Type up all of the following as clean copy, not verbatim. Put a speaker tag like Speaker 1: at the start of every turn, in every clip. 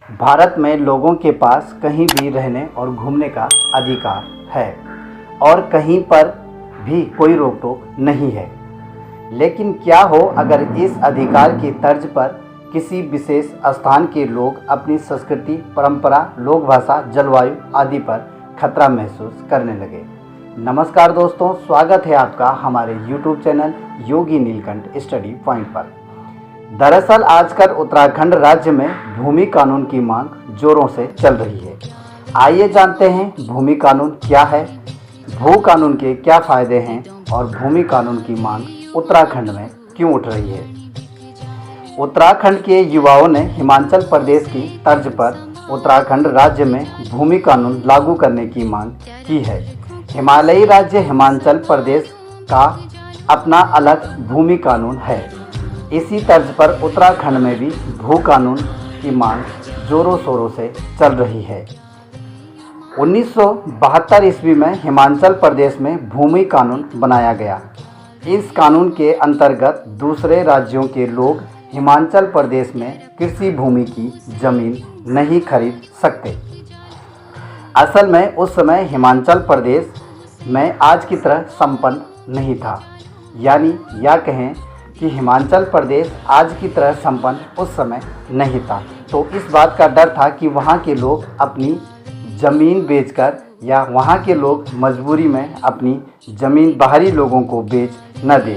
Speaker 1: भारत में लोगों के पास कहीं भी रहने और घूमने का अधिकार है और कहीं पर भी कोई रोक टोक नहीं है। लेकिन क्या हो अगर इस अधिकार की तर्ज पर किसी विशेष स्थान के लोग अपनी संस्कृति, परंपरा, लोक भाषा, जलवायु आदि पर खतरा महसूस करने लगे। नमस्कार दोस्तों, स्वागत है आपका हमारे YouTube चैनल योगी नीलकंठ स्टडी पॉइंट पर। दरअसल आजकल उत्तराखंड राज्य में भूमि कानून की मांग जोरों से चल रही है। आइए जानते हैं भूमि कानून क्या है, भू कानून के क्या फायदे हैं और भूमि कानून की मांग उत्तराखंड में क्यों उठ रही है। उत्तराखंड के युवाओं ने हिमाचल प्रदेश की तर्ज पर उत्तराखंड राज्य में भूमि कानून लागू करने की मांग की है। हिमालयी राज्य हिमाचल प्रदेश का अपना अलग भूमि कानून है। इसी तर्ज पर उत्तराखंड में भी भू कानून की मांग जोरों शोरों से चल रही है। 1972 ईस्वी में हिमाचल प्रदेश में भूमि कानून बनाया गया। इस कानून के अंतर्गत दूसरे राज्यों के लोग हिमाचल प्रदेश में कृषि भूमि की जमीन नहीं खरीद सकते। असल में उस समय हिमाचल प्रदेश में आज की तरह संपन्न नहीं था, यानी या कहें कि हिमाचल प्रदेश आज की तरह संपन्न उस समय नहीं था। तो इस बात का डर था कि वहाँ के लोग अपनी ज़मीन बेचकर या वहाँ के लोग मजबूरी में अपनी ज़मीन बाहरी लोगों को बेच न दे।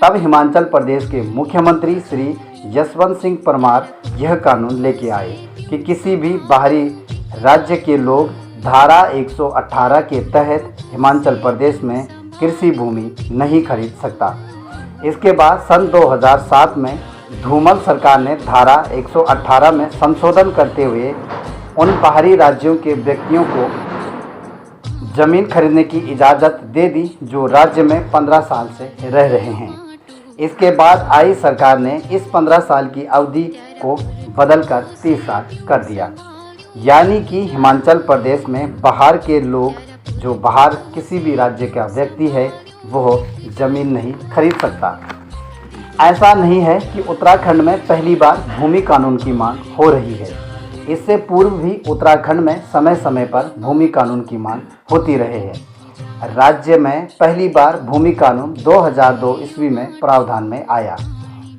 Speaker 1: तब हिमाचल प्रदेश के मुख्यमंत्री श्री यशवंत सिंह परमार यह कानून लेके आए कि किसी भी बाहरी राज्य के लोग धारा 118 के तहत हिमाचल प्रदेश में कृषि भूमि नहीं खरीद सकता। इसके बाद सन 2007 में धूमल सरकार ने धारा 118 में संशोधन करते हुए उन बाहरी राज्यों के व्यक्तियों को ज़मीन खरीदने की इजाज़त दे दी जो राज्य में 15 साल से रह रहे हैं। इसके बाद आई सरकार ने इस 15 साल की अवधि को बदलकर 30 साल कर दिया, यानी कि हिमाचल प्रदेश में बाहर के लोग जो बाहर किसी भी राज्य का व्यक्ति है वह ज़मीन नहीं खरीद सकता। ऐसा नहीं है कि उत्तराखंड में पहली बार भूमि कानून की मांग हो रही है। इससे पूर्व भी उत्तराखंड में समय समय पर भूमि कानून की मांग होती रहे है। राज्य में पहली बार भूमि कानून 2002 ईस्वी में प्रावधान में आया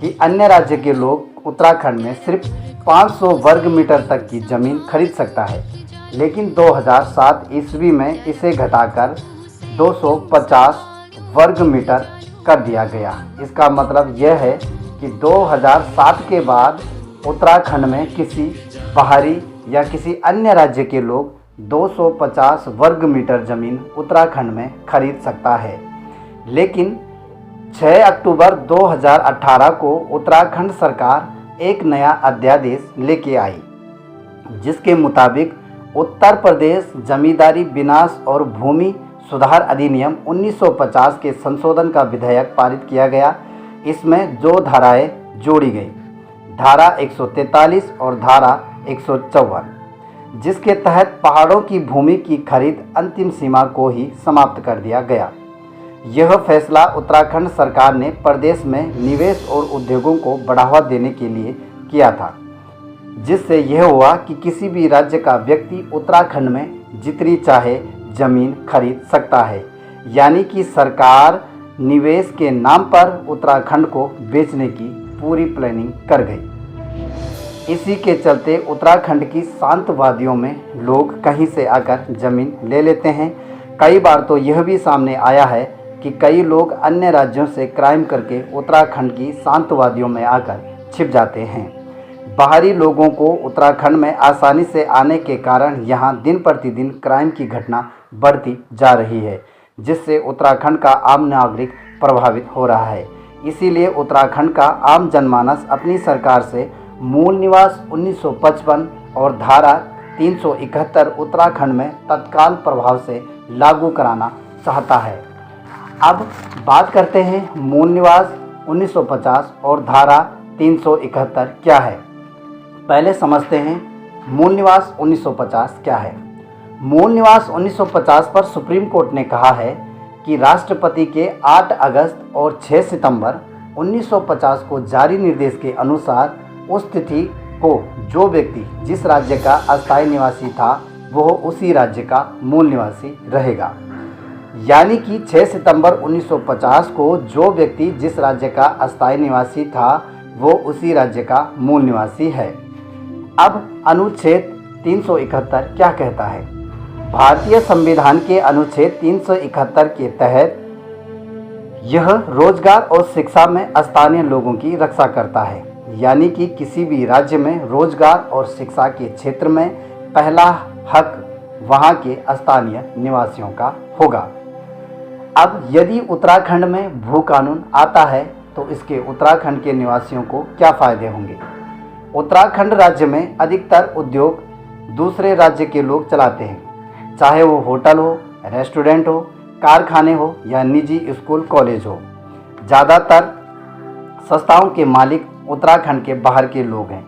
Speaker 1: कि अन्य राज्य के लोग उत्तराखंड में सिर्फ 500 वर्ग मीटर तक की ज़मीन खरीद सकता है, लेकिन 2007 ईस्वी में इसे घटाकर 250 वर्ग मीटर कर दिया गया। इसका मतलब यह है कि 2007 के बाद उत्तराखंड में किसी बाहरी या किसी अन्य राज्य के लोग 250 वर्ग मीटर ज़मीन उत्तराखंड में खरीद सकता है। लेकिन 6 अक्टूबर 2018 को उत्तराखंड सरकार एक नया अध्यादेश लेके आई, जिसके मुताबिक उत्तर प्रदेश जमींदारी विनाश और भूमि सुधार अधिनियम 1950 के संशोधन का विधेयक पारित किया गया। इसमें 2 धाराएं जोड़ी गई, धारा 143 और धारा 154, जिसके तहत पहाड़ों की भूमि की खरीद अंतिम सीमा को ही समाप्त कर दिया गया। यह फैसला उत्तराखंड सरकार ने प्रदेश में निवेश और उद्योगों को बढ़ावा देने के लिए किया था, जिससे यह हुआ कि किसी भी राज्य का व्यक्ति उत्तराखंड में जितनी चाहे ज़मीन खरीद सकता है, यानी कि सरकार निवेश के नाम पर उत्तराखंड को बेचने की पूरी प्लानिंग कर गई। इसी के चलते उत्तराखंड की शांत वादियों में लोग कहीं से आकर ज़मीन ले लेते हैं। कई बार तो यह भी सामने आया है कि कई लोग अन्य राज्यों से क्राइम करके उत्तराखंड की शांत वादियों में आकर छिप जाते हैं। बाहरी लोगों को उत्तराखंड में आसानी से आने के कारण यहाँ दिन प्रतिदिन क्राइम की घटना बढ़ती जा रही है, जिससे उत्तराखंड का आम नागरिक प्रभावित हो रहा है। इसीलिए उत्तराखंड का आम जनमानस अपनी सरकार से मूल निवास 1955 और धारा 371 उत्तराखंड में तत्काल प्रभाव से लागू कराना चाहता है। अब बात करते हैं मूल निवास 1950 और धारा 371 क्या है। पहले समझते हैं मूल निवास 1950 क्या है। मूल निवास 1950 पर सुप्रीम कोर्ट ने कहा है कि राष्ट्रपति के 8 अगस्त और 6 सितंबर 1950 को जारी निर्देश के अनुसार उस तिथि को जो व्यक्ति जिस राज्य का अस्थायी निवासी था वह उसी राज्य का मूल निवासी रहेगा। यानी कि 6 सितंबर 1950 को जो व्यक्ति जिस राज्य का अस्थायी निवासी था वो उसी राज्य का मूल निवासी है। अब अनुच्छेद 371 क्या कहता है? भारतीय संविधान के अनुच्छेद 371 के तहत यह रोजगार और शिक्षा में स्थानीय लोगों की रक्षा करता है। यानी कि किसी भी राज्य में रोजगार और शिक्षा के क्षेत्र में पहला हक वहाँ के स्थानीय निवासियों का होगा। अब यदि उत्तराखंड में भू कानून आता है तो इसके उत्तराखंड के निवासियों को क्या फ़ायदे होंगे? उत्तराखंड राज्य में अधिकतर उद्योग दूसरे राज्य के लोग चलाते हैं, चाहे वो होटल हो, रेस्टोरेंट हो, कारखाने हो या निजी स्कूल कॉलेज हो। ज़्यादातर संस्थाओं के मालिक उत्तराखंड के बाहर के लोग हैं।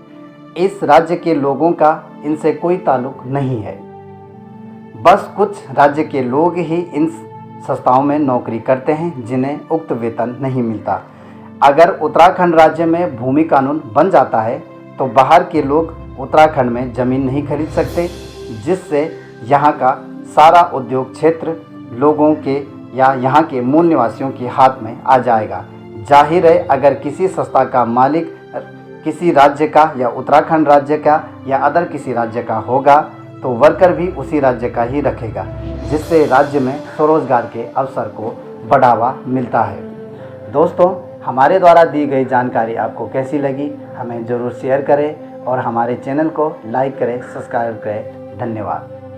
Speaker 1: इस राज्य के लोगों का इनसे कोई ताल्लुक नहीं है। बस कुछ राज्य के लोग ही इन संस्थाओं में नौकरी करते हैं जिन्हें उक्त वेतन नहीं मिलता। अगर उत्तराखंड राज्य में भूमि कानून बन जाता है तो बाहर के लोग उत्तराखंड में ज़मीन नहीं खरीद सकते, जिससे यहाँ का सारा उद्योग क्षेत्र लोगों के या यहाँ के मूल निवासियों के हाथ में आ जाएगा। जाहिर है, अगर किसी संस्था का मालिक किसी राज्य का या उत्तराखंड राज्य का या अदर किसी राज्य का होगा तो वर्कर भी उसी राज्य का ही रखेगा, जिससे राज्य में स्वरोजगार के अवसर को बढ़ावा मिलता है। दोस्तों, हमारे द्वारा दी गई जानकारी आपको कैसी लगी हमें ज़रूर शेयर करें और हमारे चैनल को लाइक करें, सब्सक्राइब करें। धन्यवाद।